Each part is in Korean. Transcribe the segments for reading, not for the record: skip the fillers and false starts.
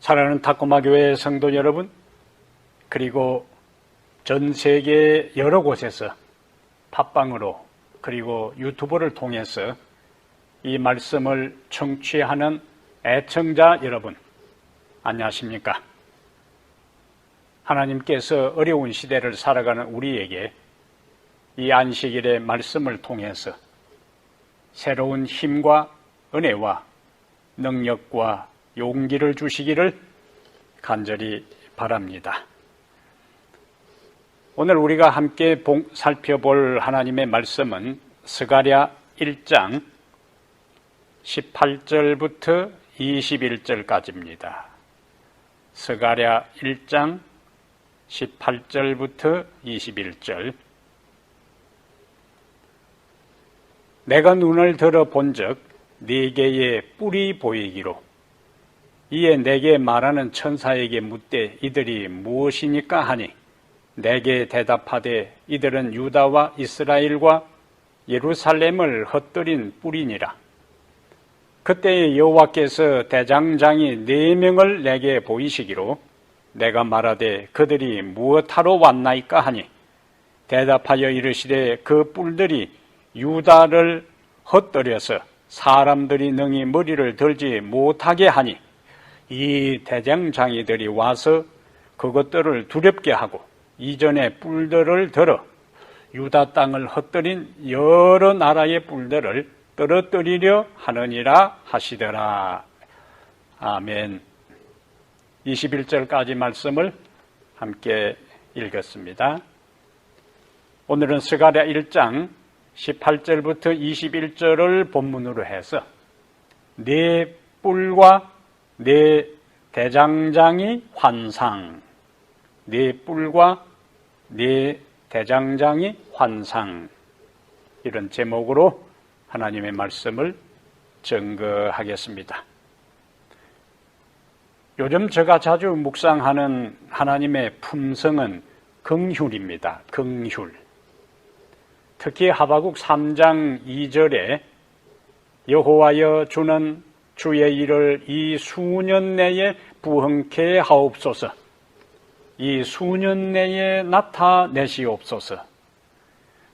사랑하는 탁구마 교회 성도 여러분, 그리고 전 세계 여러 곳에서 팟빵으로 그리고 유튜브를 통해서 이 말씀을 청취하는 애청자 여러분, 안녕하십니까? 하나님께서 어려운 시대를 살아가는 우리에게 이 안식일의 말씀을 통해서 새로운 힘과 은혜와 능력과 용기를 주시기를 간절히 바랍니다. 오늘 우리가 함께 살펴볼 하나님의 말씀은 스가랴 1장 18절부터 21절까지입니다. 스가랴 1장 18절부터 21절. 내가 눈을 들어 본즉 네 개의 뿔이 보이기로 이에 내게 말하는 천사에게 묻되 이들이 무엇이니까 하니 내게 대답하되 이들은 유다와 이스라엘과 예루살렘을 헛들인 뿔이니라. 그때에 여호와께서 대장장이 4명을 내게 보이시기로 내가 말하되 그들이 무엇하러 왔나이까 하니 대답하여 이르시되 그 뿔들이 유다를 헛들여서 사람들이 능히 머리를 들지 못하게 하니 이 대장장이들이 와서 그것들을 두렵게 하고 이전에 뿔들을 들어 유다 땅을 헛들인 여러 나라의 뿔들을 떨어뜨리려 하느니라 하시더라. 아멘. 21절까지 말씀을 함께 읽었습니다. 오늘은 스가랴 1장 18절부터 21절을 본문으로 해서 네 뿔과 네 대장장이 환상, 네 뿔과 네 대장장이 환상, 이런 제목으로 하나님의 말씀을 증거하겠습니다. 요즘 제가 자주 묵상하는 하나님의 품성은 긍휼입니다. 긍휼. 특히 하박국 3장 2절에 여호와여 주는 주의 일을 이 수년 내에 부흥케 하옵소서, 이 수년 내에 나타내시옵소서,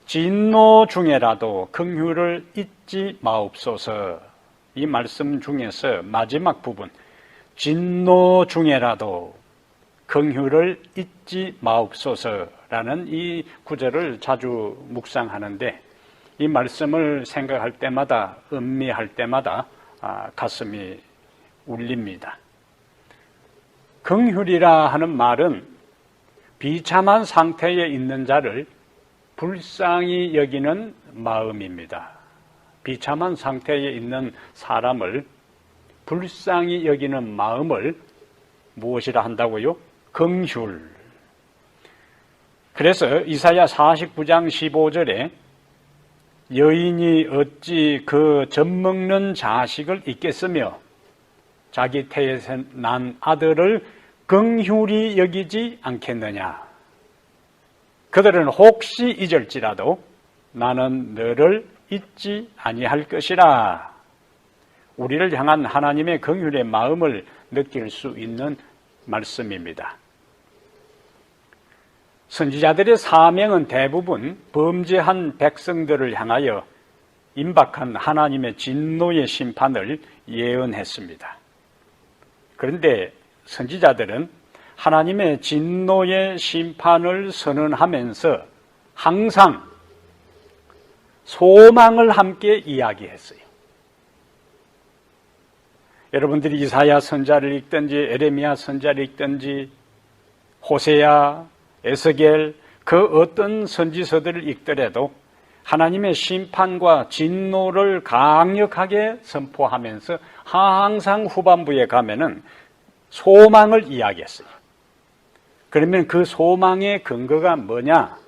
진노 중에라도 긍휼을 잊지 마옵소서. 이 말씀 중에서 마지막 부분, 진노 중에라도 긍휼을 잊지 마옵소서라는 이 구절을 자주 묵상하는데, 이 말씀을 생각할 때마다, 음미할 때마다 가슴이 울립니다. 긍휼이라 하는 말은 비참한 상태에 있는 자를 불쌍히 여기는 마음입니다. 비참한 상태에 있는 사람을 불쌍히 여기는 마음을 무엇이라 한다고요? 긍휼. 그래서 이사야 49장 15절에 여인이 어찌 그 젖먹는 자식을 잊겠으며 자기 태에서 난 아들을 긍휼히 여기지 않겠느냐. 그들은 혹시 잊을지라도 나는 너를 잊지 아니할 것이라. 우리를 향한 하나님의 긍휼의 마음을 느낄 수 있는 말씀입니다. 선지자들의 사명은 대부분 범죄한 백성들을 향하여 임박한 하나님의 진노의 심판을 예언했습니다. 그런데 선지자들은 하나님의 진노의 심판을 선언하면서 항상 소망을 함께 이야기했어요. 여러분들이 이사야 선자를 읽든지 에레미야 선자를 읽든지 호세야, 에스겔, 그 어떤 선지서들을 읽더라도 하나님의 심판과 진노를 강력하게 선포하면서 항상 후반부에 가면은 소망을 이야기했어요. 그러면 그 소망의 근거가 뭐냐?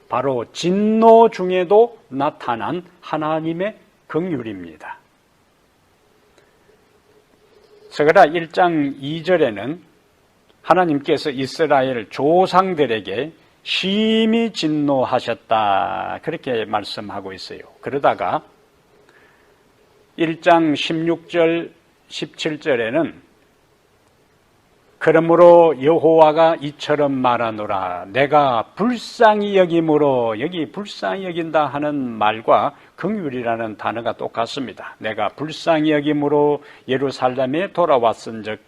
바로 진노 중에도 나타난 하나님의 긍휼입니다. 스가랴 1장 2절에는 하나님께서 이스라엘 조상들에게 심히 진노하셨다, 그렇게 말씀하고 있어요. 그러다가 1장 16절 17절에는 그러므로 여호와가 이처럼 말하노라. 내가 불쌍히 여김으로, 여기 불쌍히 여긴다 하는 말과 긍휼이라는 단어가 똑같습니다. 내가 불쌍히 여김으로 예루살렘에 돌아왔은즉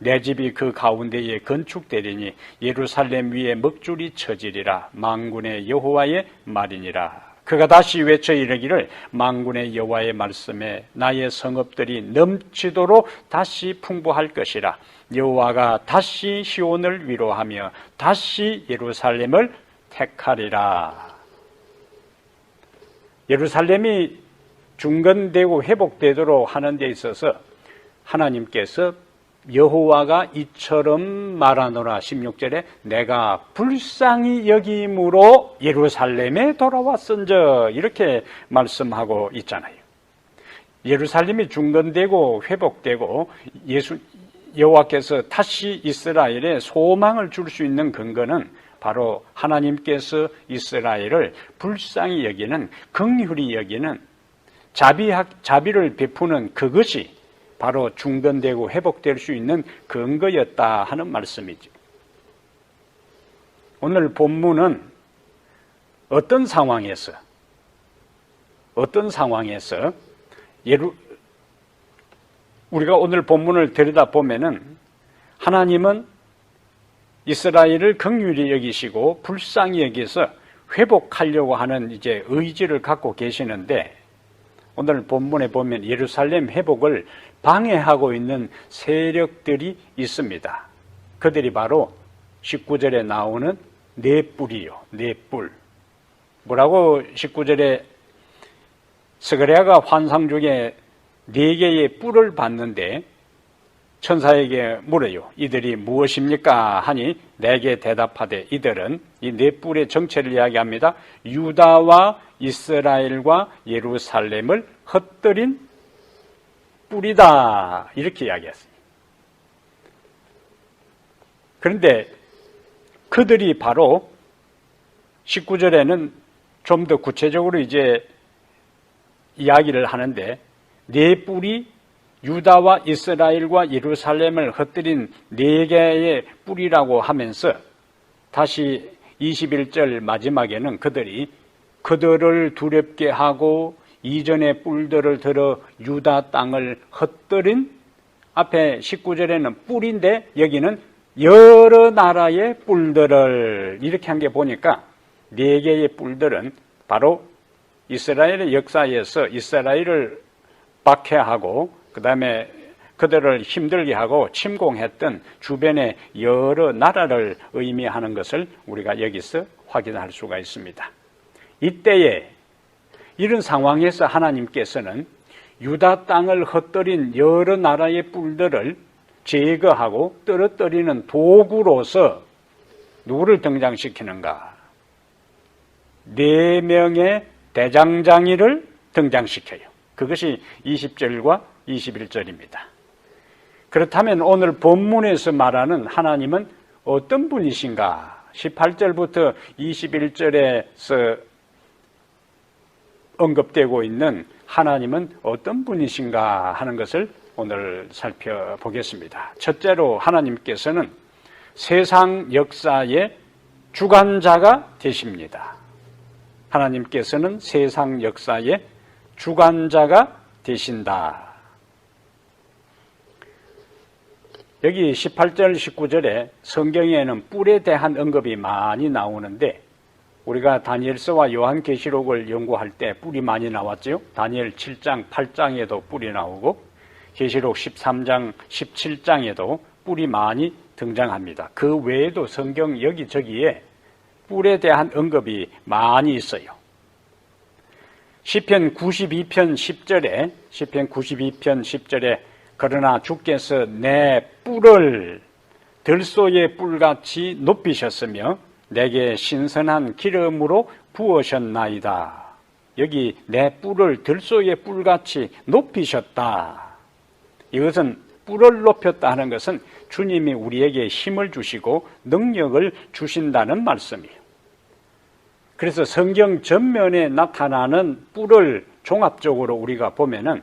내 집이 그 가운데에 건축되리니 예루살렘 위에 먹줄이 쳐지리라. 만군의 여호와의 말이니라. 그가 다시 외쳐 이르기를 만군의 여호와의 말씀에 나의 성읍들이 넘치도록 다시 풍부할 것이라. 여호와가 다시 시온을 위로하며 다시 예루살렘을 택하리라. 예루살렘이 중건되고 회복되도록 하는 데 있어서 하나님께서 여호와가 이처럼 말하노라. 16절에 내가 불쌍히 여김으로 예루살렘에 돌아왔은즉 이렇게 말씀하고 있잖아요. 예루살렘이 중건되고 회복되고 여호와께서 다시 이스라엘에 소망을 줄 수 있는 근거는 바로 하나님께서 이스라엘을 불쌍히 여기는, 긍휼히 여기는, 자비를 베푸는 그것이 바로 중건되고 회복될 수 있는 근거였다 하는 말씀이죠. 오늘 본문은 어떤 상황에서 우리가 오늘 본문을 들여다보면은 하나님은 이스라엘을 긍휼히 여기시고 불쌍히 여기서 회복하려고 하는 이제 의지를 갖고 계시는데, 오늘 본문에 보면 예루살렘 회복을 방해하고 있는 세력들이 있습니다. 그들이 바로 19절에 나오는 네 뿔이요. 네 뿔. 뭐라고 19절에 스가랴가 환상 중에 네 개의 뿔을 봤는데 천사에게 물어요. 이들이 무엇입니까? 하니 내게 대답하되 이들은 이 네 뿔의 정체를 이야기합니다. 유다와 이스라엘과 예루살렘을 흩뜨린 뿔이다. 이렇게 이야기했습니다. 그런데 그들이 바로 19절에는 좀 더 구체적으로 이제 이야기를 하는데, 네 뿔이 유다와 이스라엘과 예루살렘을 흩뜨린 네 개의 뿔이라고 하면서 다시 21절 마지막에는 그들을 두렵게 하고 이전의 뿔들을 들어 유다 땅을 흩뜨린, 앞에 19절에는 뿔인데 여기는 여러 나라의 뿔들을 이렇게 한 게 보니까 네 개의 뿔들은 바로 이스라엘의 역사에서 이스라엘을 박해하고 그 다음에 그들을 힘들게 하고 침공했던 주변의 여러 나라를 의미하는 것을 우리가 여기서 확인할 수가 있습니다. 이때에 이런 상황에서 하나님께서는 유다 땅을 흩뜨린 여러 나라의 뿔들을 제거하고 떨어뜨리는 도구로서 누구를 등장시키는가? 4명의 대장장이를 등장시켜요. 그것이 20절과 21절입니다. 그렇다면 오늘 본문에서 말하는 하나님은 어떤 분이신가? 18절부터 21절에서 언급되고 있는 하나님은 어떤 분이신가 하는 것을 오늘 살펴보겠습니다. 첫째로 하나님께서는 세상 역사의 주관자가 되십니다. 하나님께서는 세상 역사의 주관자가 되신다. 여기 18절, 19절에 성경에는 뿔에 대한 언급이 많이 나오는데, 우리가 다니엘서와 요한계시록을 연구할 때 뿔이 많이 나왔죠. 다니엘 7장, 8장에도 뿔이 나오고 계시록 13장, 17장에도 뿔이 많이 등장합니다. 그 외에도 성경 여기저기에 뿔에 대한 언급이 많이 있어요. 시편 92편 10절에 그러나 주께서 내 뿔을 들소의 뿔같이 높이셨으며 내게 신선한 기름으로 부으셨나이다. 여기 내 뿔을 들소의 뿔같이 높이셨다. 이것은 뿔을 높였다 하는 것은 주님이 우리에게 힘을 주시고 능력을 주신다는 말씀이에요. 그래서 성경 전면에 나타나는 뿔을 종합적으로 우리가 보면은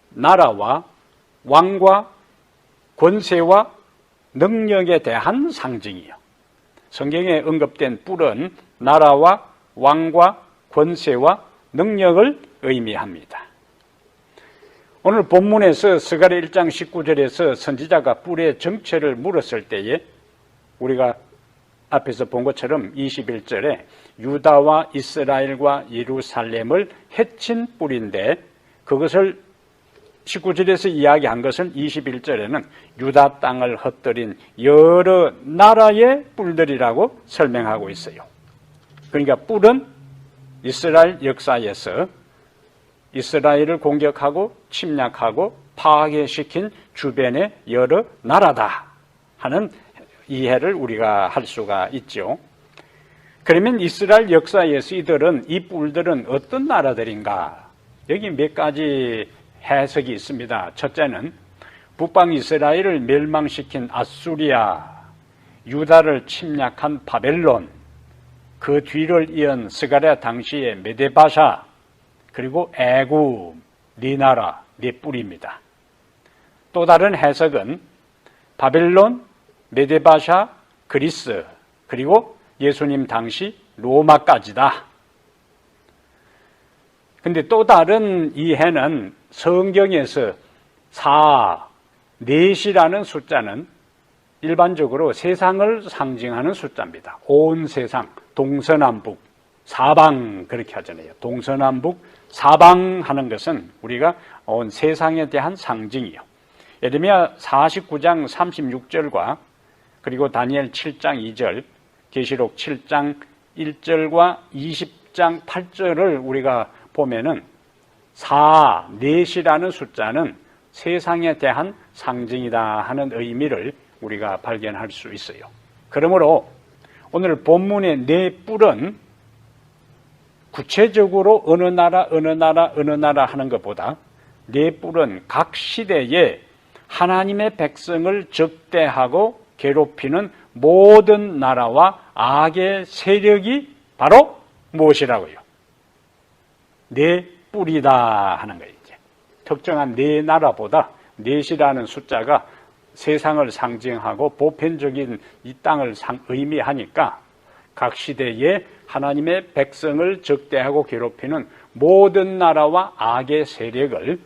나라와 왕과 권세와 능력에 대한 상징이요. 성경에 언급된 뿔은 나라와 왕과 권세와 능력을 의미합니다. 오늘 본문에서 스가랴 1장 19절에서 선지자가 뿔의 정체를 물었을 때에 우리가 앞에서 본 것처럼 21절에 유다와 이스라엘과 예루살렘을 해친 뿔인데, 그것을 19절에서 이야기한 것은 21절에는 유다 땅을 흩뜨린 여러 나라의 뿔들이라고 설명하고 있어요. 그러니까 뿔은 이스라엘 역사에서 이스라엘을 공격하고 침략하고 파괴시킨 주변의 여러 나라다 하는 이해를 우리가 할 수가 있죠. 그러면 이스라엘 역사에서 이 뿔들은 어떤 나라들인가? 여기 몇 가지 해석이 있습니다. 첫째는 북방 이스라엘을 멸망시킨 아수리아, 유다를 침략한 바벨론, 그 뒤를 이은 스가랴 당시의 메데바샤, 그리고 애굽, 네 나라, 네 뿔입니다. 또 다른 해석은 바벨론, 메데바샤, 그리스, 그리고 예수님 당시 로마까지다. 근데 또 다른 이해는 성경에서 4,4이라는 숫자는 일반적으로 세상을 상징하는 숫자입니다. 온 세상, 동서남북, 사방 그렇게 하잖아요. 동서남북, 사방 하는 것은 우리가 온 세상에 대한 상징이요. 예레미야 49장 36절과 그리고 다니엘 7장 2절, 계시록 7장 1절과 20장 8절을 우리가 보면은 4,4이라는 숫자는 세상에 대한 상징이다 하는 의미를 우리가 발견할 수 있어요. 그러므로 오늘 본문의 네 뿔은 구체적으로 어느 나라 하는 것보다 네 뿔은 각 시대에 하나님의 백성을 적대하고 괴롭히는 모든 나라와 악의 세력이 바로 무엇이라고요? 네 뿔이다 하는 거예요. 이제 특정한 네 나라보다 넷이라는 숫자가 세상을 상징하고 보편적인 이 땅을 의미하니까 각 시대에 하나님의 백성을 적대하고 괴롭히는 모든 나라와 악의 세력을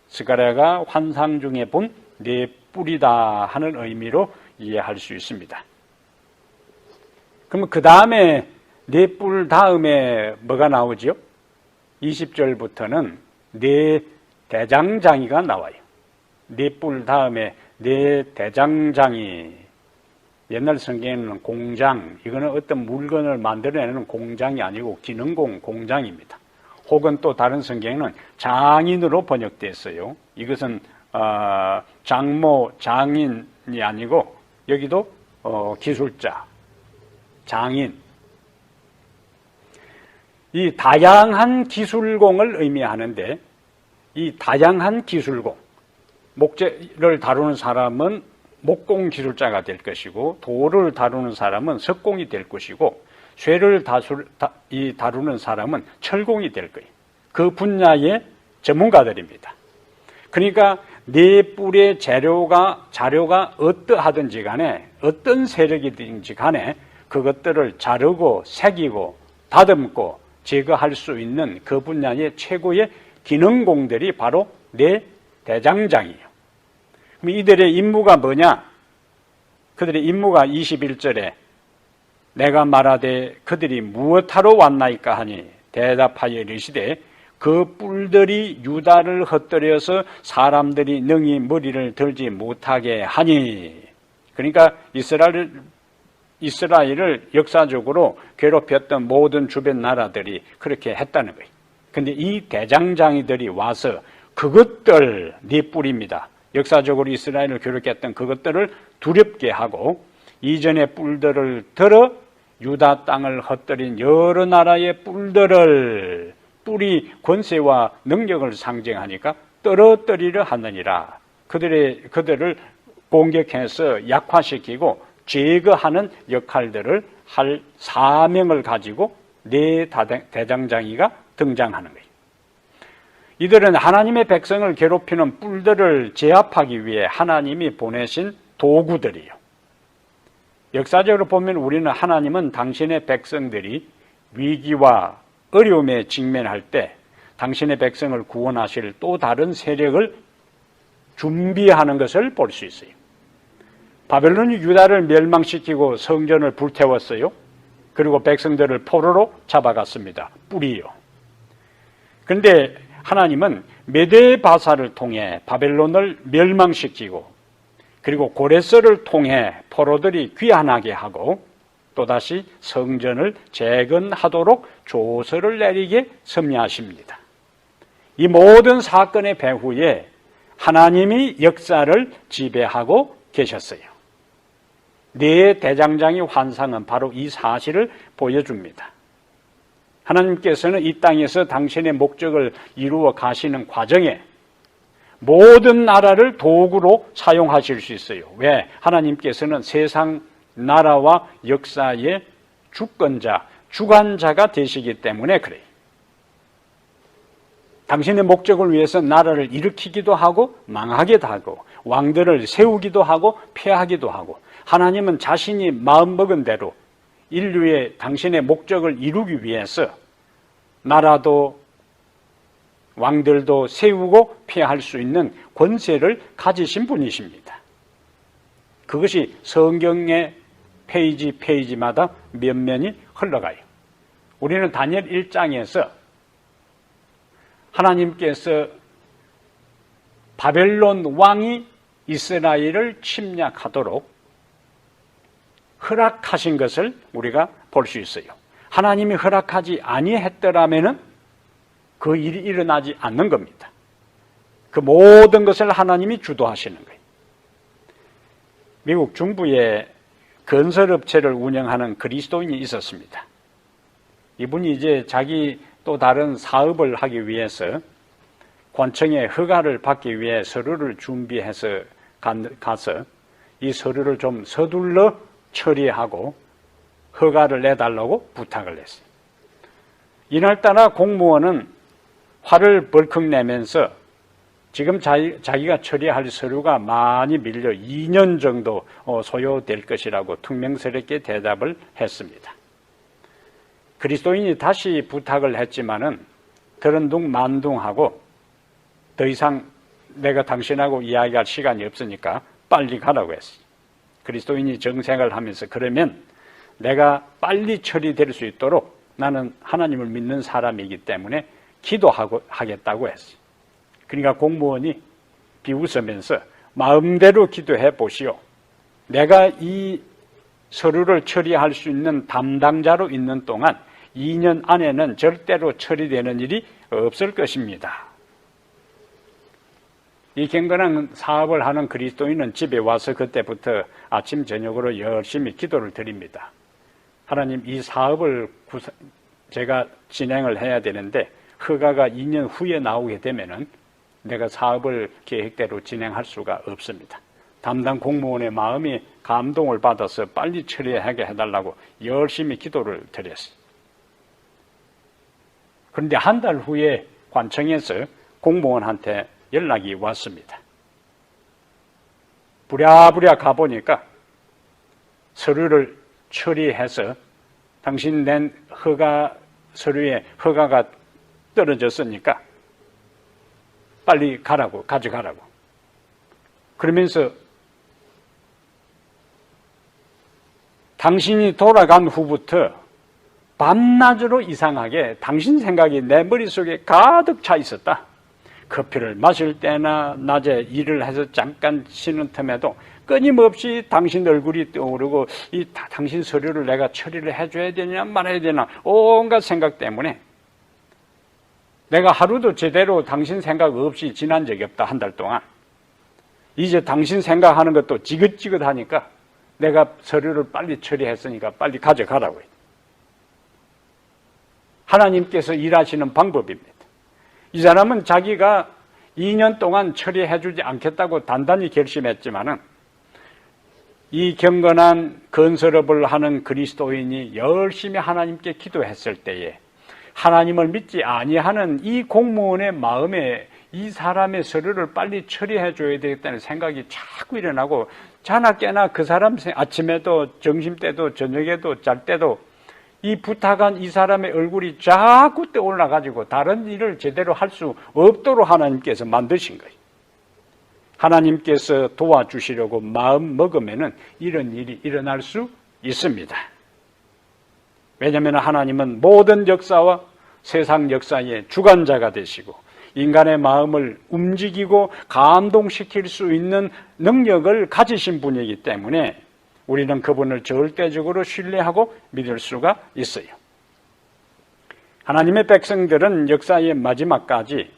스가랴가 환상 중에 본 네 뿔이다 하는 의미로 이해할 수 있습니다. 그러면 그 다음에 네 뿔 다음에 뭐가 나오죠? 20절부터는 네 대장장이가 나와요. 네 뿔 다음에 네 대장장이, 옛날 성경에는 공장, 이거는 어떤 물건을 만들어내는 공장이 아니고 기능공 공장입니다. 혹은 또 다른 성경에는 장인으로 번역됐어요. 이것은 장모, 장인이 아니고 여기도 기술자, 장인. 이 다양한 기술공을 의미하는데, 이 다양한 기술공, 목재를 다루는 사람은 목공 기술자가 될 것이고, 돌을 다루는 사람은 석공이 될 것이고, 쇠를 다루는 사람은 철공이 될 거예요. 그 분야의 전문가들입니다. 그러니까 네 뿔의 자료가 어떠하든지 간에, 어떤 세력이든지 간에 그것들을 자르고 새기고 다듬고 제거할 수 있는 그 분야의 최고의 기능공들이 바로 네 대장장이에요. 그럼 이들의 임무가 뭐냐? 그들의 임무가 21절에 내가 말하되 그들이 무엇하러 왔나이까 하니 대답하여 이르시되 그 뿔들이 유다를 흩뜨려서 사람들이 능히 머리를 들지 못하게 하니. 그러니까 이스라엘을 역사적으로 괴롭혔던 모든 주변 나라들이 그렇게 했다는 거예요. 근데 이 대장장이들이 와서 그것들, 네 뿔입니다. 역사적으로 이스라엘을 괴롭혔던 그것들을 두렵게 하고 이전의 뿔들을 들어 유다 땅을 흩뜨린 여러 나라의 뿔들을, 뿔이 권세와 능력을 상징하니까 떨어뜨리려 하느니라. 그들을 공격해서 약화시키고 제거하는 역할들을 할 사명을 가지고 네 대장장이가 등장하는 거예요. 이들은 하나님의 백성을 괴롭히는 뿔들을 제압하기 위해 하나님이 보내신 도구들이에요. 역사적으로 보면 우리는 하나님은 당신의 백성들이 위기와 어려움에 직면할 때 당신의 백성을 구원하실 또 다른 세력을 준비하는 것을 볼 수 있어요. 바벨론이 유다를 멸망시키고 성전을 불태웠어요. 그리고 백성들을 포로로 잡아갔습니다. 뿌리요. 그런데 하나님은 메데바사를 통해 바벨론을 멸망시키고 그리고 고레스를 통해 포로들이 귀환하게 하고 또다시 성전을 재건하도록 조서를 내리게 섭리하십니다. 이 모든 사건의 배후에 하나님이 역사를 지배하고 계셨어요. 네 대장장의 환상은 바로 이 사실을 보여줍니다. 하나님께서는 이 땅에서 당신의 목적을 이루어 가시는 과정에 모든 나라를 도구로 사용하실 수 있어요. 왜? 하나님께서는 세상 나라와 역사의 주권자, 주관자가 되시기 때문에 그래요. 당신의 목적을 위해서 나라를 일으키기도 하고 망하기도 하고 왕들을 세우기도 하고 폐하기도 하고 하나님은 자신이 마음먹은 대로 인류의 당신의 목적을 이루기 위해서 나라도 왕들도 세우고 폐할 수 있는 권세를 가지신 분이십니다. 그것이 성경의 페이지마다 면면이 흘러가요. 우리는 다니엘 1장에서 하나님께서 바벨론 왕이 이스라엘을 침략하도록 허락하신 것을 우리가 볼 수 있어요. 하나님이 허락하지 아니했더라면은 그 일이 일어나지 않는 겁니다. 그 모든 것을 하나님이 주도하시는 거예요. 미국 중부에 건설업체를 운영하는 그리스도인이 있었습니다. 이분이 이제 자기 또 다른 사업을 하기 위해서 관청에 허가를 받기 위해 서류를 준비해서 가서 이 서류를 좀 서둘러 처리하고 허가를 내달라고 부탁을 했어요. 이날따라 공무원은 화를 벌컥 내면서 지금 자기가 처리할 서류가 많이 밀려 2년 정도 소요될 것이라고 퉁명스럽게 대답을 했습니다. 그리스도인이 다시 부탁을 했지만은 들은둥만둥하고 더 이상 내가 당신하고 이야기할 시간이 없으니까 빨리 가라고 했어요. 그리스도인이 정색을 하면서 그러면 내가 빨리 처리될 수 있도록 나는 하나님을 믿는 사람이기 때문에 기도하겠다고 했어요. 그러니까 공무원이 비웃으면서 마음대로 기도해 보시오. 내가 이 서류를 처리할 수 있는 담당자로 있는 동안 2년 안에는 절대로 처리되는 일이 없을 것입니다. 이 경건한 사업을 하는 그리스도인은 집에 와서 그때부터 아침 저녁으로 열심히 기도를 드립니다. 하나님, 이 사업을 제가 진행을 해야 되는데 허가가 2년 후에 나오게 되면은 내가 사업을 계획대로 진행할 수가 없습니다. 담당 공무원의 마음이 감동을 받아서 빨리 처리하게 해달라고 열심히 기도를 드렸어요. 그런데 한 달 후에 관청에서 공무원한테 연락이 왔습니다. 부랴부랴 가보니까 서류를 처리해서 당신 낸 서류에 허가가 떨어졌으니까 빨리 가져가라고. 그러면서 당신이 돌아간 후부터 밤낮으로 이상하게 당신 생각이 내 머릿속에 가득 차 있었다. 커피를 마실 때나 낮에 일을 해서 잠깐 쉬는 틈에도 끊임없이 당신 얼굴이 떠오르고 당신 서류를 내가 처리를 해줘야 되냐 말아야 되나 온갖 생각 때문에 내가 하루도 제대로 당신 생각 없이 지난 적이 없다. 한 달 동안. 이제 당신 생각하는 것도 지긋지긋하니까 내가 서류를 빨리 처리했으니까 빨리 가져가라고 해요. 하나님께서 일하시는 방법입니다. 이 사람은 자기가 2년 동안 처리해주지 않겠다고 단단히 결심했지만은 이 경건한 건설업을 하는 그리스도인이 열심히 하나님께 기도했을 때에 하나님을 믿지 아니하는 이 공무원의 마음에 이 사람의 서류를 빨리 처리해 줘야 되겠다는 생각이 자꾸 일어나고, 자나 깨나 그 사람 아침에도 점심때도 저녁에도 잘 때도 이 부탁한 이 사람의 얼굴이 자꾸 떠올라가지고 다른 일을 제대로 할 수 없도록 하나님께서 만드신 거예요. 하나님께서 도와주시려고 마음 먹으면은 이런 일이 일어날 수 있습니다. 왜냐하면 하나님은 모든 역사와 세상 역사의 주관자가 되시고 인간의 마음을 움직이고 감동시킬 수 있는 능력을 가지신 분이기 때문에 우리는 그분을 절대적으로 신뢰하고 믿을 수가 있어요. 하나님의 백성들은 역사의 마지막까지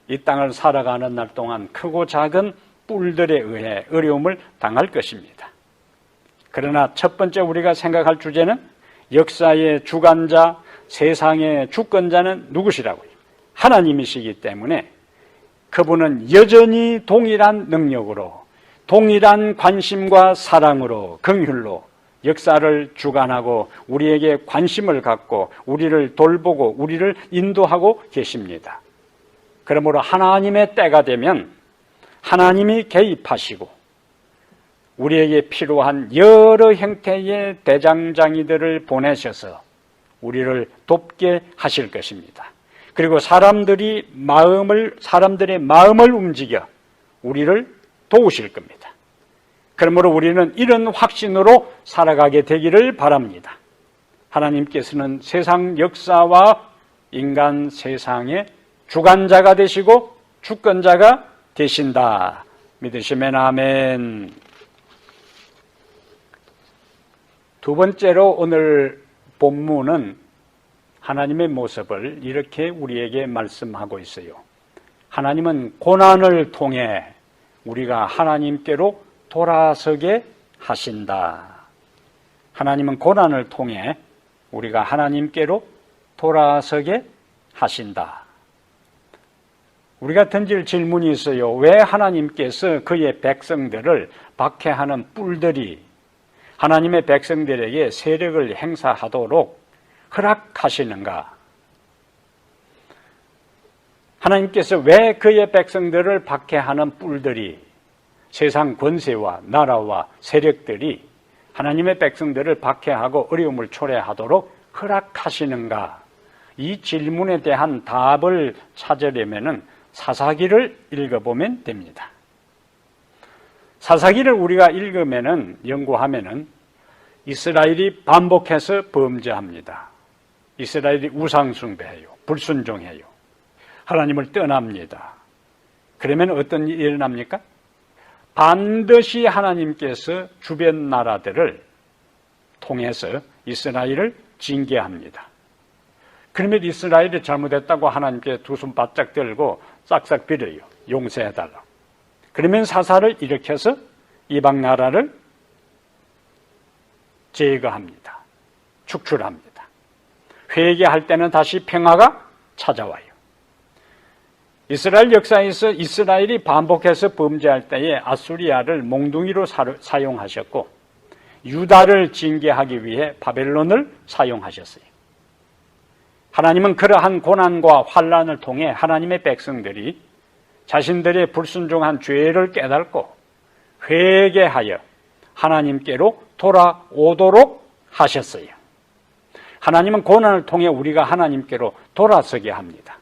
이 땅을 살아가는 날 동안 크고 작은 뿔들에 의해 어려움을 당할 것입니다. 그러나 첫 번째 우리가 생각할 주제는 역사의 주관자, 세상의 주권자는 누구시라고요? 하나님이시기 때문에 그분은 여전히 동일한 능력으로, 동일한 관심과 사랑으로, 긍휼로 역사를 주관하고 우리에게 관심을 갖고 우리를 돌보고 우리를 인도하고 계십니다. 그러므로 하나님의 때가 되면 하나님이 개입하시고 우리에게 필요한 여러 형태의 대장장이들을 보내셔서 우리를 돕게 하실 것입니다. 그리고 사람들의 마음을 움직여 우리를 도우실 겁니다. 그러므로 우리는 이런 확신으로 살아가게 되기를 바랍니다. 하나님께서는 세상 역사와 인간 세상의 주관자가 되시고 주권자가 되신다. 믿으시면 아멘. 두 번째로 오늘 본문은 하나님의 모습을 이렇게 우리에게 말씀하고 있어요. 하나님은 고난을 통해 우리가 하나님께로 돌아서게 하신다. 하나님은 고난을 통해 우리가 하나님께로 돌아서게 하신다. 우리가 던질 질문이 있어요. 왜 하나님께서 그의 백성들을 박해하는 뿔들이 하나님의 백성들에게 세력을 행사하도록 허락하시는가? 하나님께서 왜 그의 백성들을 박해하는 뿔들이, 세상 권세와 나라와 세력들이 하나님의 백성들을 박해하고 어려움을 초래하도록 허락하시는가? 이 질문에 대한 답을 찾으려면 사사기를 읽어보면 됩니다. 사사기를 우리가 읽으면은, 연구하면은 이스라엘이 반복해서 범죄합니다. 이스라엘이 우상숭배해요. 불순종해요. 하나님을 떠납니다. 그러면 어떤 일이 일어납니까? 반드시 하나님께서 주변 나라들을 통해서 이스라엘을 징계합니다. 그러면 이스라엘이 잘못했다고 하나님께 두 손 바짝 들고 싹싹 빌어요. 용서해달라고. 그러면 사사를 일으켜서 이방 나라를 제거합니다. 축출합니다. 회개할 때는 다시 평화가 찾아와요. 이스라엘 역사에서 이스라엘이 반복해서 범죄할 때에 아수리아를 몽둥이로 사용하셨고 유다를 징계하기 위해 바벨론을 사용하셨어요. 하나님은 그러한 고난과 환난을 통해 하나님의 백성들이 자신들의 불순종한 죄를 깨닫고 회개하여 하나님께로 돌아오도록 하셨어요. 하나님은 고난을 통해 우리가 하나님께로 돌아서게 합니다.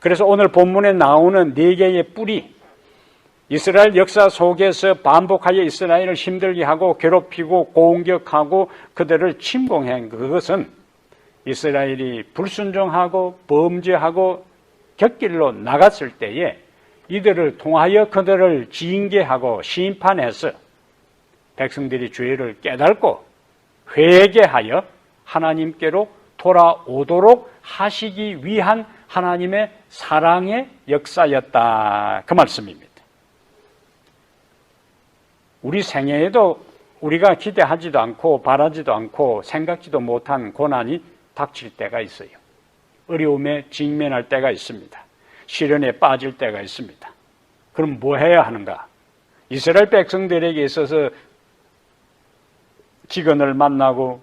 그래서 오늘 본문에 나오는 4개의 뿔이 이스라엘 역사 속에서 반복하여 이스라엘을 힘들게 하고 괴롭히고 공격하고 그들을 침공한 그것은 이스라엘이 불순종하고 범죄하고 곁길로 나갔을 때에 이들을 통하여 그들을 징계하고 심판해서 백성들이 죄를 깨닫고 회개하여 하나님께로 돌아오도록 하시기 위한 하나님의 사랑의 역사였다. 그 말씀입니다. 우리 생애에도 우리가 기대하지도 않고 바라지도 않고 생각지도 못한 고난이 닥칠 때가 있어요. 어려움에 직면할 때가 있습니다. 시련에 빠질 때가 있습니다. 그럼 뭐 해야 하는가? 이스라엘 백성들에게 있어서 기근을 만나고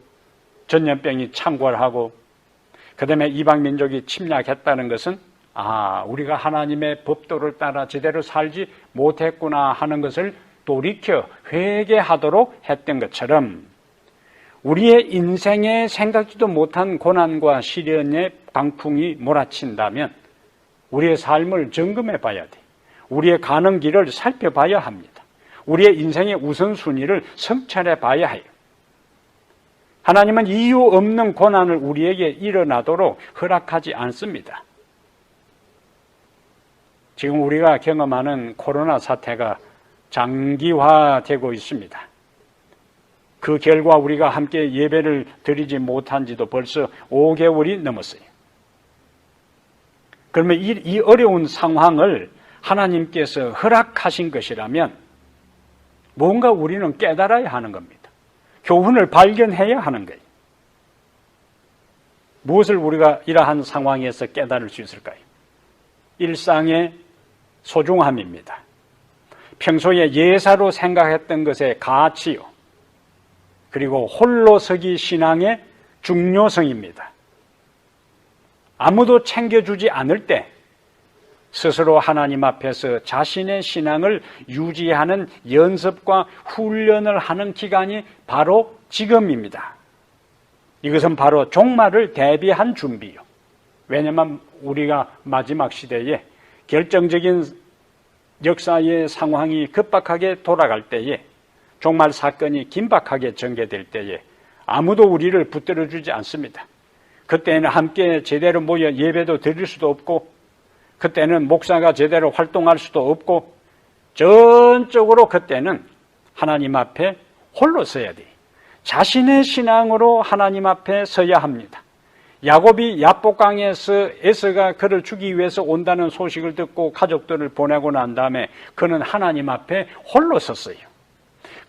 전염병이 창궐하고 그 다음에 이방 민족이 침략했다는 것은 우리가 하나님의 법도를 따라 제대로 살지 못했구나 하는 것을 돌이켜 회개하도록 했던 것처럼 우리의 인생에 생각지도 못한 고난과 시련의 강풍이 몰아친다면 우리의 삶을 점검해 봐야 돼. 우리의 가는 길을 살펴봐야 합니다. 우리의 인생의 우선순위를 성찰해 봐야 해요. 하나님은 이유 없는 고난을 우리에게 일어나도록 허락하지 않습니다. 지금 우리가 경험하는 코로나 사태가 장기화되고 있습니다. 그 결과 우리가 함께 예배를 드리지 못한 지도 벌써 5개월이 넘었어요. 그러면 이 어려운 상황을 하나님께서 허락하신 것이라면 뭔가 우리는 깨달아야 하는 겁니다. 교훈을 발견해야 하는 거예요. 무엇을 우리가 이러한 상황에서 깨달을 수 있을까요? 일상의 소중함입니다. 평소에 예사로 생각했던 것의 가치요. 그리고 홀로서기 신앙의 중요성입니다. 아무도 챙겨주지 않을 때 스스로 하나님 앞에서 자신의 신앙을 유지하는 연습과 훈련을 하는 기간이 바로 지금입니다. 이것은 바로 종말을 대비한 준비요. 왜냐하면 우리가 마지막 시대에 결정적인 역사의 상황이 급박하게 돌아갈 때에 종말 사건이 긴박하게 전개될 때에 아무도 우리를 붙들어주지 않습니다. 그때는 함께 제대로 모여 예배도 드릴 수도 없고 그때는 목사가 제대로 활동할 수도 없고 전적으로 그때는 하나님 앞에 홀로 서야 돼요. 자신의 신앙으로 하나님 앞에 서야 합니다. 야곱이 야복강에서 에서가 그를 죽이기 위해서 온다는 소식을 듣고 가족들을 보내고 난 다음에 그는 하나님 앞에 홀로 섰어요.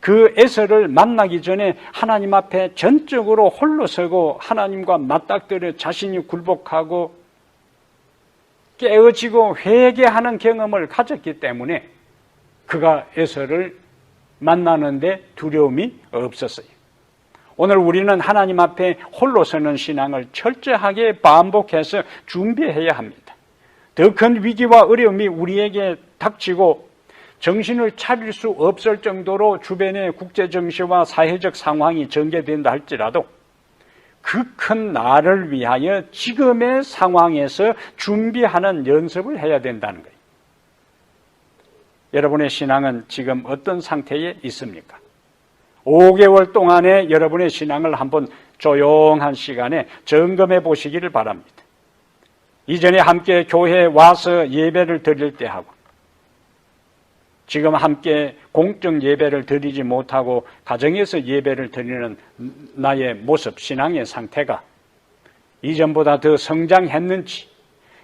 그 에서를 만나기 전에 하나님 앞에 전적으로 홀로 서고 하나님과 맞닥뜨려 자신이 굴복하고 깨어지고 회개하는 경험을 가졌기 때문에 그가 에서를 만나는데 두려움이 없었어요. 오늘 우리는 하나님 앞에 홀로 서는 신앙을 철저하게 반복해서 준비해야 합니다. 더 큰 위기와 어려움이 우리에게 닥치고 정신을 차릴 수 없을 정도로 주변의 국제정세와 사회적 상황이 전개된다 할지라도 그 큰 나를 위하여 지금의 상황에서 준비하는 연습을 해야 된다는 거예요. 여러분의 신앙은 지금 어떤 상태에 있습니까? 5개월 동안에 여러분의 신앙을 한번 조용한 시간에 점검해 보시기를 바랍니다. 이전에 함께 교회에 와서 예배를 드릴 때 하고 지금 함께 공적 예배를 드리지 못하고 가정에서 예배를 드리는 나의 모습, 신앙의 상태가 이전보다 더 성장했는지,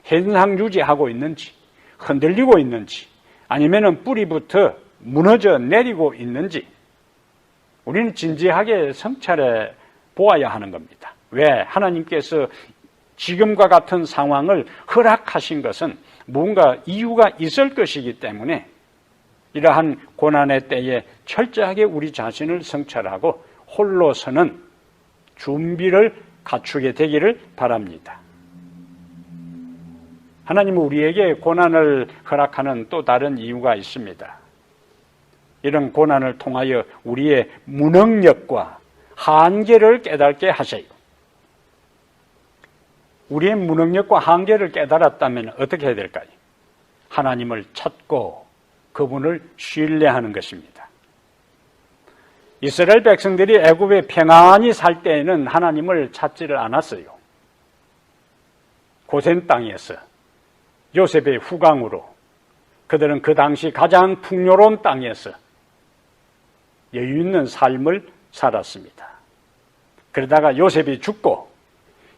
현상 유지하고 있는지, 흔들리고 있는지, 아니면 뿌리부터 무너져 내리고 있는지 우리는 진지하게 성찰해 보아야 하는 겁니다. 왜? 하나님께서 지금과 같은 상황을 허락하신 것은 뭔가 이유가 있을 것이기 때문에 이러한 고난의 때에 철저하게 우리 자신을 성찰하고 홀로 서는 준비를 갖추게 되기를 바랍니다. 하나님은 우리에게 고난을 허락하는 또 다른 이유가 있습니다. 이런 고난을 통하여 우리의 무능력과 한계를 깨닫게 하세요. 우리의 무능력과 한계를 깨달았다면 어떻게 해야 될까요? 하나님을 찾고 그분을 신뢰하는 것입니다. 이스라엘 백성들이 애굽에 평안히 살 때에는 하나님을 찾지를 않았어요. 고센 땅에서 요셉의 후광으로 그들은 그 당시 가장 풍요로운 땅에서 여유 있는 삶을 살았습니다. 그러다가 요셉이 죽고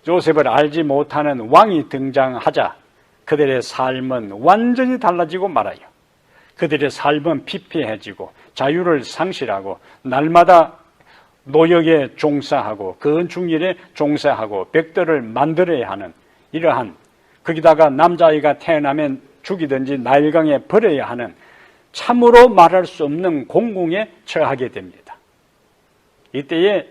요셉을 알지 못하는 왕이 등장하자 그들의 삶은 완전히 달라지고 말아요. 그들의 삶은 피폐해지고 자유를 상실하고 날마다 노역에 종사하고 건축일에 종사하고 벽돌을 만들어야 하는 이러한 거기다가 남자아이가 태어나면 죽이든지 나일강에 버려야 하는 참으로 말할 수 없는 공공에 처하게 됩니다. 이때에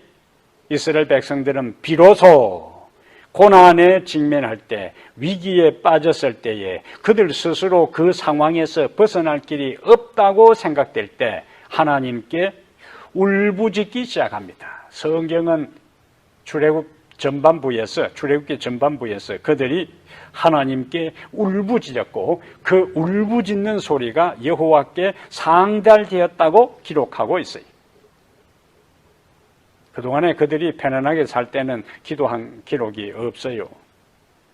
이스라엘 백성들은 비로소 고난에 직면할 때, 위기에 빠졌을 때에 그들 스스로 그 상황에서 벗어날 길이 없다고 생각될 때 하나님께 울부짖기 시작합니다. 성경은 출애굽기 전반부에서 그들이 하나님께 울부짖었고 그 울부짖는 소리가 여호와께 상달되었다고 기록하고 있어요. 그동안에 그들이 편안하게 살 때는 기도한 기록이 없어요.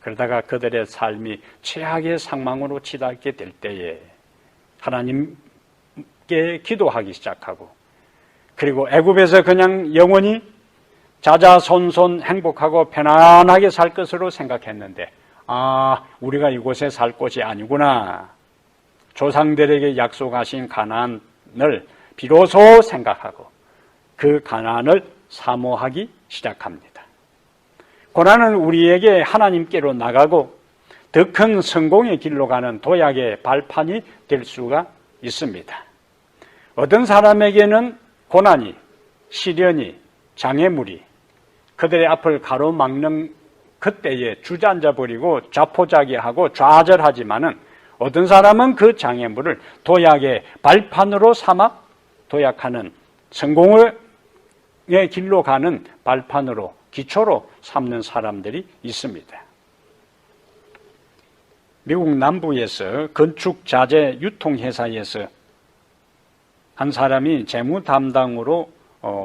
그러다가 그들의 삶이 최악의 상황으로 치닫게 될 때에 하나님께 기도하기 시작하고, 그리고 애굽에서 그냥 영원히 자자손손 행복하고 편안하게 살 것으로 생각했는데, 우리가 이곳에 살 곳이 아니구나. 조상들에게 약속하신 가나안을 비로소 생각하고 그 가나안을 사모하기 시작합니다. 고난은 우리에게 하나님께로 나가고 더 큰 성공의 길로 가는 도약의 발판이 될 수가 있습니다. 어떤 사람에게는 고난이, 시련이, 장애물이 그들의 앞을 가로막는 그때에 주저앉아 버리고 자포자기하고 좌절하지만은, 어떤 사람은 그 장애물을 도약의 발판으로 삼아 도약하는 성공의 길로 가는 발판으로, 기초로 삼는 사람들이 있습니다. 미국 남부에서 건축 자재 유통회사에서 한 사람이 재무 담당으로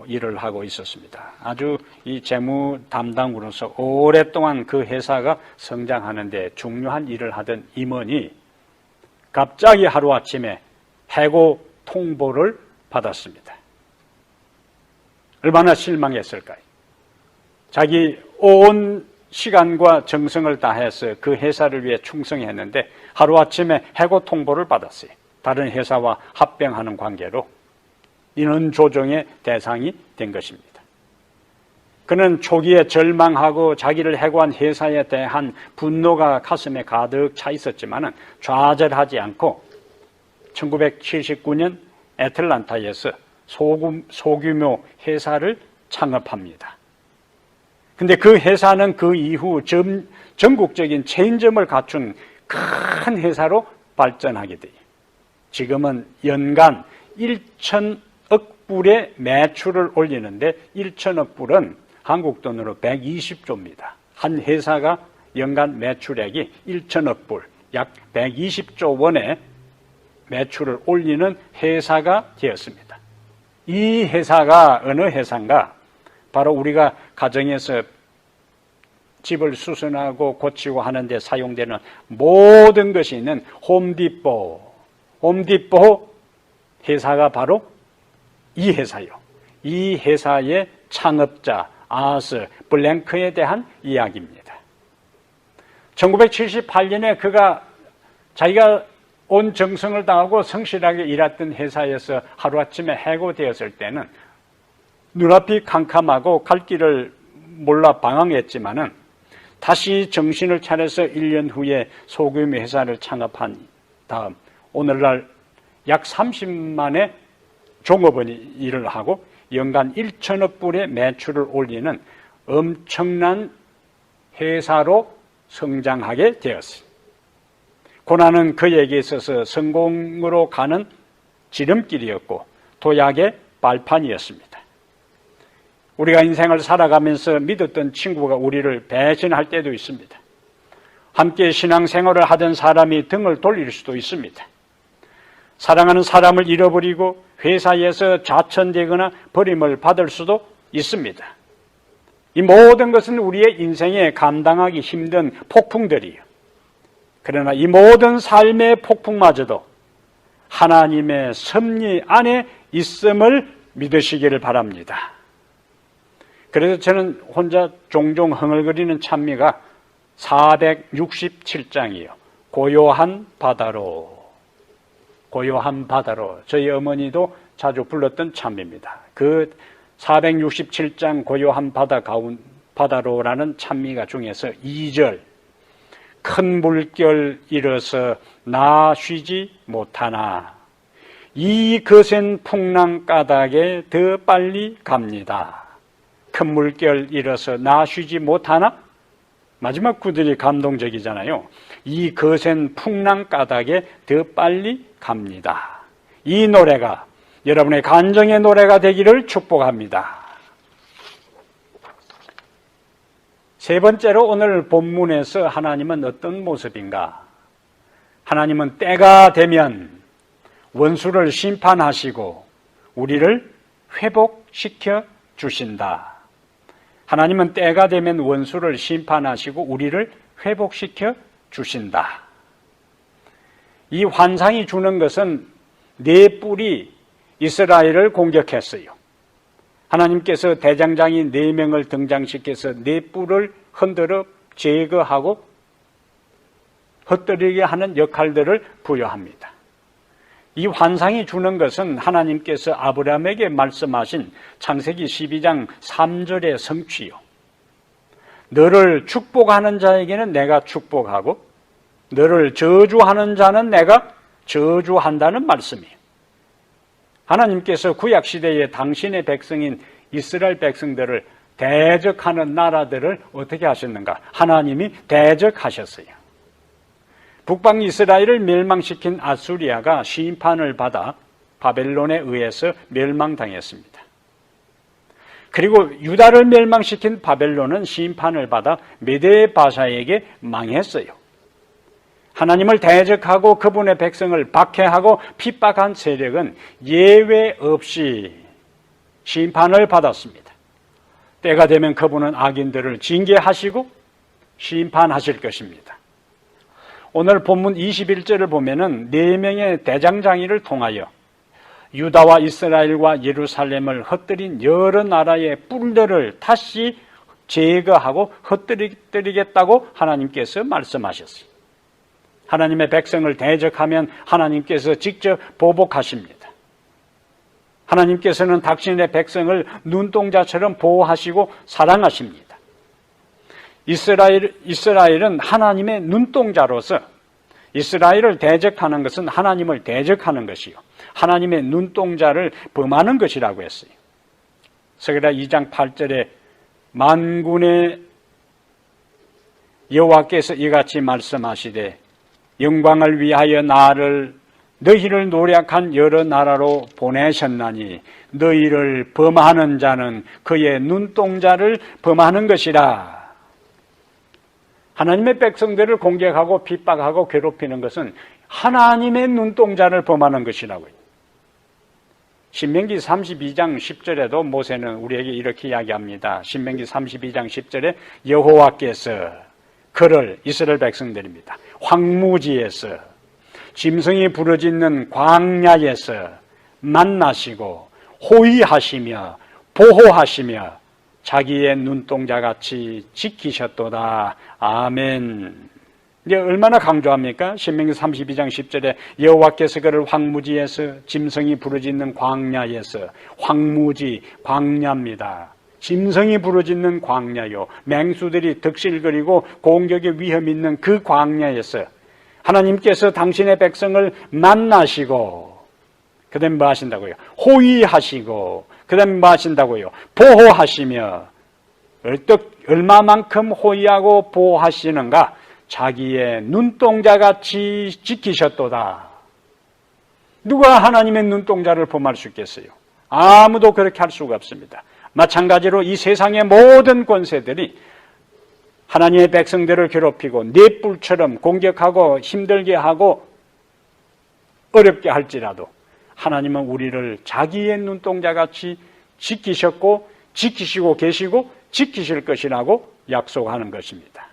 일을 하고 있었습니다. 아주 이 재무 담당으로서 오랫동안 그 회사가 성장하는데 중요한 일을 하던 임원이 갑자기 하루아침에 해고 통보를 받았습니다. 얼마나 실망했을까요? 자기 온 시간과 정성을 다해서 그 회사를 위해 충성했는데 하루아침에 해고 통보를 받았어요. 다른 회사와 합병하는 관계로 인원 조정의 대상이 된 것입니다. 그는 초기에 절망하고 자기를 해고한 회사에 대한 분노가 가슴에 가득 차 있었지만 좌절하지 않고 1979년 애틀란타에서 소규모 회사를 창업합니다. 근데 그 회사는 그 이후 전국적인 체인점을 갖춘 큰 회사로 발전하게 돼요. 지금은 연간 1천억 불의 매출을 올리는데 1천억 불은 한국 돈으로 120조입니다. 한 회사가 연간 매출액이 1천억 불, 약 120조 원의 매출을 올리는 회사가 되었습니다. 이 회사가 어느 회사인가? 바로 우리가 가정에서 집을 수선하고 고치고 하는 데 사용되는 모든 것이 있는 홈디포 회사가 바로 이 회사요. 이 회사의 창업자 아서 블랭크에 대한 이야기입니다. 1978년에 그가 자기가 온 정성을 다하고 성실하게 일했던 회사에서 하루아침에 해고되었을 때는 눈앞이 캄캄하고 갈 길을 몰라 방황했지만은 다시 정신을 차려서 1년 후에 소규모 회사를 창업한 다음 오늘날 약 30만의 종업원이 일을 하고 연간 1천억 불의 매출을 올리는 엄청난 회사로 성장하게 되었습니다. 고난은 그에게 있어서 성공으로 가는 지름길이었고 도약의 발판이었습니다. 우리가 인생을 살아가면서 믿었던 친구가 우리를 배신할 때도 있습니다. 함께 신앙생활을 하던 사람이 등을 돌릴 수도 있습니다. 사랑하는 사람을 잃어버리고 회사에서 좌천되거나 버림을 받을 수도 있습니다. 이 모든 것은 우리의 인생에 감당하기 힘든 폭풍들이에요. 그러나 이 모든 삶의 폭풍마저도 하나님의 섭리 안에 있음을 믿으시기를 바랍니다. 그래서 저는 혼자 종종 흥얼거리는 찬미가 467장이에요. 고요한 바다로. 저희 어머니도 자주 불렀던 찬미입니다. 그 467장 고요한 바다로라는 찬미가 중에서 2절 큰 물결 일어서 나 쉬지 못하나 이 거센 풍랑 까닭에 더 빨리 갑니다. 큰 물결 일어서 나 쉬지 못하나 마지막 구절이 감동적이잖아요. 이 거센 풍랑 까닭에 더 빨리 갑니다. 이 노래가 여러분의 간정의 노래가 되기를 축복합니다. 세 번째로 오늘 본문에서 하나님은 어떤 모습인가? 하나님은 때가 되면 원수를 심판하시고 우리를 회복시켜 주신다. 하나님은 때가 되면 원수를 심판하시고 우리를 회복시켜 주신다. 이 환상이 주는 것은 네 뿔이 이스라엘을 공격했어요. 하나님께서 대장장이 4명을 등장시켜서 네 뿔을 흔들어 제거하고 흩뜨리게 하는 역할들을 부여합니다. 이 환상이 주는 것은 하나님께서 아브라함에게 말씀하신 창세기 12장 3절의 성취요. 너를 축복하는 자에게는 내가 축복하고 너를 저주하는 자는 내가 저주한다는 말씀이에요. 하나님께서 구약시대에 당신의 백성인 이스라엘 백성들을 대적하는 나라들을 어떻게 하셨는가? 하나님이 대적하셨어요. 북방 이스라엘을 멸망시킨 아수리아가 심판을 받아 바벨론에 의해서 멸망당했습니다. 그리고 유다를 멸망시킨 바벨론은 심판을 받아 메데 바사에게 망했어요. 하나님을 대적하고 그분의 백성을 박해하고 핍박한 세력은 예외 없이 심판을 받았습니다. 때가 되면 그분은 악인들을 징계하시고 심판하실 것입니다. 오늘 본문 21절을 보면은 4명의 대장장이를 통하여 유다와 이스라엘과 예루살렘을 흩뜨린 여러 나라의 뿔들을 다시 제거하고 흩뜨리겠다고 하나님께서 말씀하셨어요. 하나님의 백성을 대적하면 하나님께서 직접 보복하십니다. 하나님께서는 당신의 백성을 눈동자처럼 보호하시고 사랑하십니다. 이스라엘은 하나님의 눈동자로서 이스라엘을 대적하는 것은 하나님을 대적하는 것이요. 하나님의 눈동자를 범하는 것이라고 했어요. 스가랴 2장 8절에 만군의 여호와께서 이같이 말씀하시되 영광을 위하여 너희를 노력한 여러 나라로 보내셨나니 너희를 범하는 자는 그의 눈동자를 범하는 것이라. 하나님의 백성들을 공격하고 핍박하고 괴롭히는 것은 하나님의 눈동자를 범하는 것이라고요. 신명기 32장 10절에도 모세는 우리에게 이렇게 이야기합니다. 신명기 32장 10절에 여호와께서 그를 이스라엘 백성들입니다. 황무지에서 짐승이 부르짖는 광야에서 만나시고 호위하시며 보호하시며 자기의 눈동자같이 지키셨도다. 아멘. 이제 얼마나 강조합니까? 신명기 32장 10절에 여호와께서 그를 황무지에서 짐승이 부르짖는 광야에서 황무지 광야입니다. 짐승이 부르짖는 광야요. 맹수들이 득실거리고 공격의 위험 있는 그 광야에서 하나님께서 당신의 백성을 만나시고 그 다음에 뭐 하신다고요? 호위하시고 그 다음에 뭐 하신다고요? 보호하시며 얼마만큼 호위하고 보호하시는가? 자기의 눈동자같이 지키셨도다. 누가 하나님의 눈동자를 범할 수 있겠어요? 아무도 그렇게 할 수가 없습니다. 마찬가지로 이 세상의 모든 권세들이 하나님의 백성들을 괴롭히고 넷불처럼 공격하고 힘들게 하고 어렵게 할지라도 하나님은 우리를 자기의 눈동자같이 지키셨고 지키시고 계시고 지키실 것이라고 약속하는 것입니다.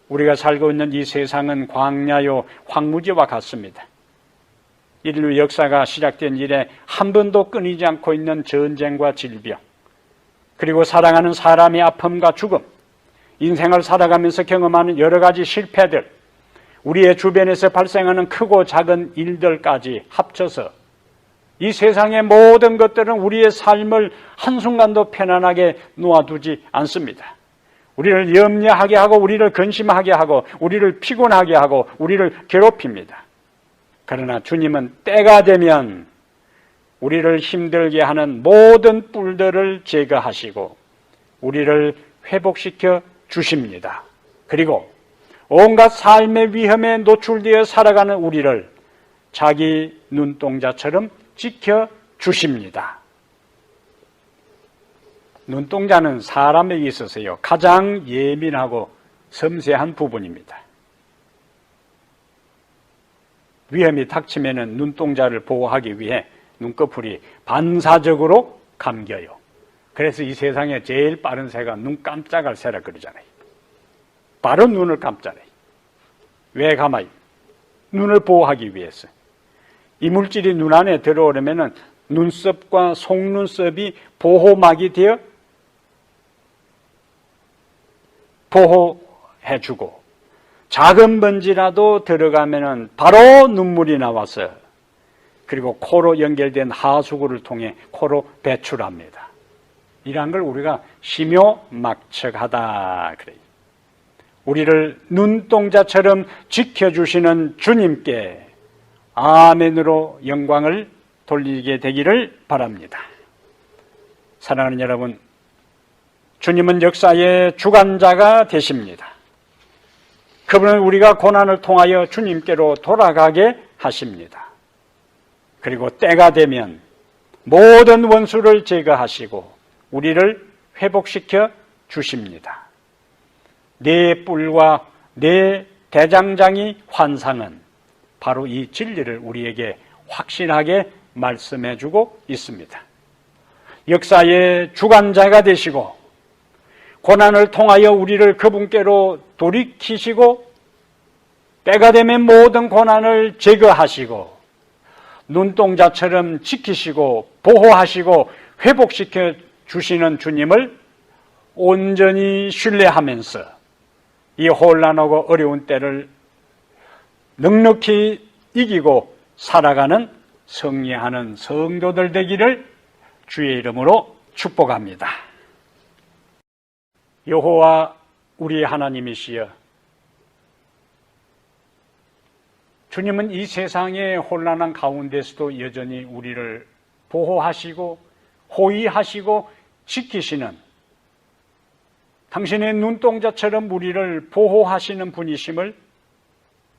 우리가 살고 있는 이 세상은 광야요 황무지와 같습니다. 인류 역사가 시작된 이래 한 번도 끊이지 않고 있는 전쟁과 질병, 그리고 사랑하는 사람의 아픔과 죽음, 인생을 살아가면서 경험하는 여러 가지 실패들, 우리의 주변에서 발생하는 크고 작은 일들까지 합쳐서 이 세상의 모든 것들은 우리의 삶을 한순간도 편안하게 놓아두지 않습니다. 우리를 염려하게 하고 우리를 근심하게 하고 우리를 피곤하게 하고 우리를 괴롭힙니다. 그러나 주님은 때가 되면 우리를 힘들게 하는 모든 뿔들을 제거하시고 우리를 회복시켜 주십니다. 그리고 온갖 삶의 위험에 노출되어 살아가는 우리를 자기 눈동자처럼 지켜주십니다. 눈동자는 사람에게 있어서요, 가장 예민하고 섬세한 부분입니다. 위험이 닥치면 눈동자를 보호하기 위해 눈꺼풀이 반사적으로 감겨요. 그래서 이 세상에 제일 빠른 새가 눈 깜짝할 새라 그러잖아요. 바로 눈을 감잖아요. 왜 감아요? 눈을 보호하기 위해서. 이물질이 눈 안에 들어오려면 눈썹과 속눈썹이 보호막이 되어 보호해주고, 작은 먼지라도 들어가면 바로 눈물이 나와서, 그리고 코로 연결된 하수구를 통해 코로 배출합니다. 이러한 걸 우리가 심요막측하다 그래요. 우리를 눈동자처럼 지켜주시는 주님께 아멘으로 영광을 돌리게 되기를 바랍니다. 사랑하는 여러분, 주님은 역사의 주관자가 되십니다. 그분은 우리가 고난을 통하여 주님께로 돌아가게 하십니다. 그리고 때가 되면 모든 원수를 제거하시고 우리를 회복시켜 주십니다. 내 뿔과 내 대장장이 환상은 바로 이 진리를 우리에게 확실하게 말씀해 주고 있습니다. 역사의 주관자가 되시고 고난을 통하여 우리를 그분께로 돌이키시고 때가 되면 모든 고난을 제거하시고 눈동자처럼 지키시고 보호하시고 회복시켜 주시는 주님을 온전히 신뢰하면서 이 혼란하고 어려운 때를 넉넉히 이기고 살아가는 승리하는 성도들 되기를 주의 이름으로 축복합니다. 여호와 우리 하나님이시여, 주님은 이 세상의 혼란한 가운데서도 여전히 우리를 보호하시고 호위하시고 지키시는, 당신의 눈동자처럼 우리를 보호하시는 분이심을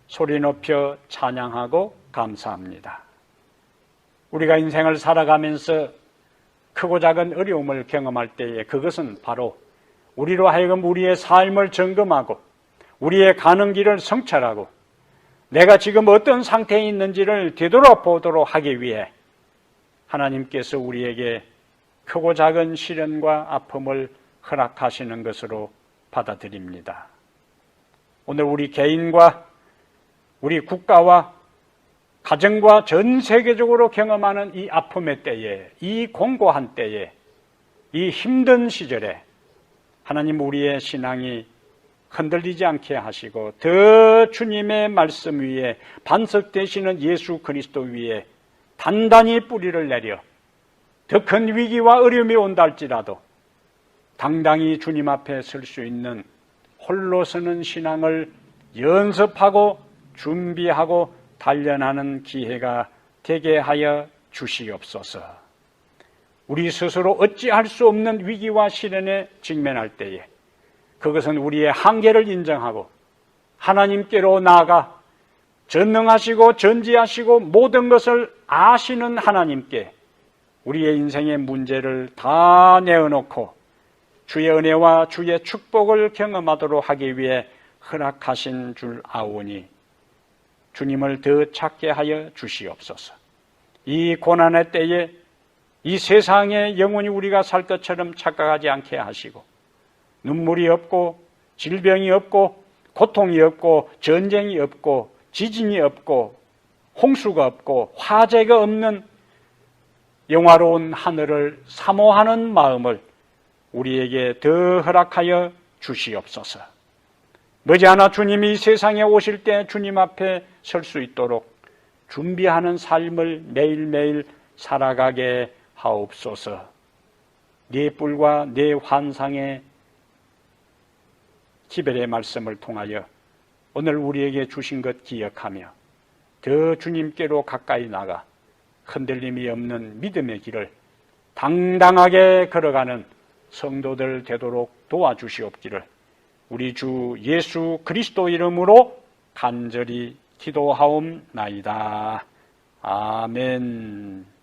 소리 높여 찬양하고 감사합니다. 우리가 인생을 살아가면서 크고 작은 어려움을 경험할 때에 그것은 바로 우리로 하여금 우리의 삶을 점검하고 우리의 가는 길을 성찰하고 내가 지금 어떤 상태에 있는지를 되돌아보도록 하기 위해 하나님께서 우리에게 크고 작은 시련과 아픔을 허락하시는 것으로 받아들입니다. 오늘 우리 개인과 우리 국가와 가정과 전 세계적으로 경험하는 이 아픔의 때에, 이 공고한 때에, 이 힘든 시절에 하나님 우리의 신앙이 흔들리지 않게 하시고 더 주님의 말씀 위에 반석 되시는 예수 그리스도 위에 단단히 뿌리를 내려 더 큰 위기와 어려움이 온다 할지라도 당당히 주님 앞에 설 수 있는 홀로 서는 신앙을 연습하고 준비하고 단련하는 기회가 되게 하여 주시옵소서. 우리 스스로 어찌할 수 없는 위기와 시련에 직면할 때에 그것은 우리의 한계를 인정하고 하나님께로 나아가 전능하시고 전지하시고 모든 것을 아시는 하나님께 우리의 인생의 문제를 다 내어놓고 주의 은혜와 주의 축복을 경험하도록 하기 위해 허락하신 줄 아오니 주님을 더 찾게 하여 주시옵소서. 이 고난의 때에 이 세상에 영원히 우리가 살 것처럼 착각하지 않게 하시고 눈물이 없고 질병이 없고 고통이 없고 전쟁이 없고 지진이 없고 홍수가 없고 화재가 없는 영화로운 하늘을 사모하는 마음을 우리에게 더 허락하여 주시옵소서. 머지않아 주님이 이 세상에 오실 때 주님 앞에 설 수 있도록 준비하는 삶을 매일매일 살아가게 하옵소서. 네 뿔과 네 환상의 기별의 말씀을 통하여 오늘 우리에게 주신 것 기억하며 더 주님께로 가까이 나가 흔들림이 없는 믿음의 길을 당당하게 걸어가는 성도들 되도록 도와주시옵기를 우리 주 예수 그리스도 이름으로 간절히 기도하옵나이다. 아멘.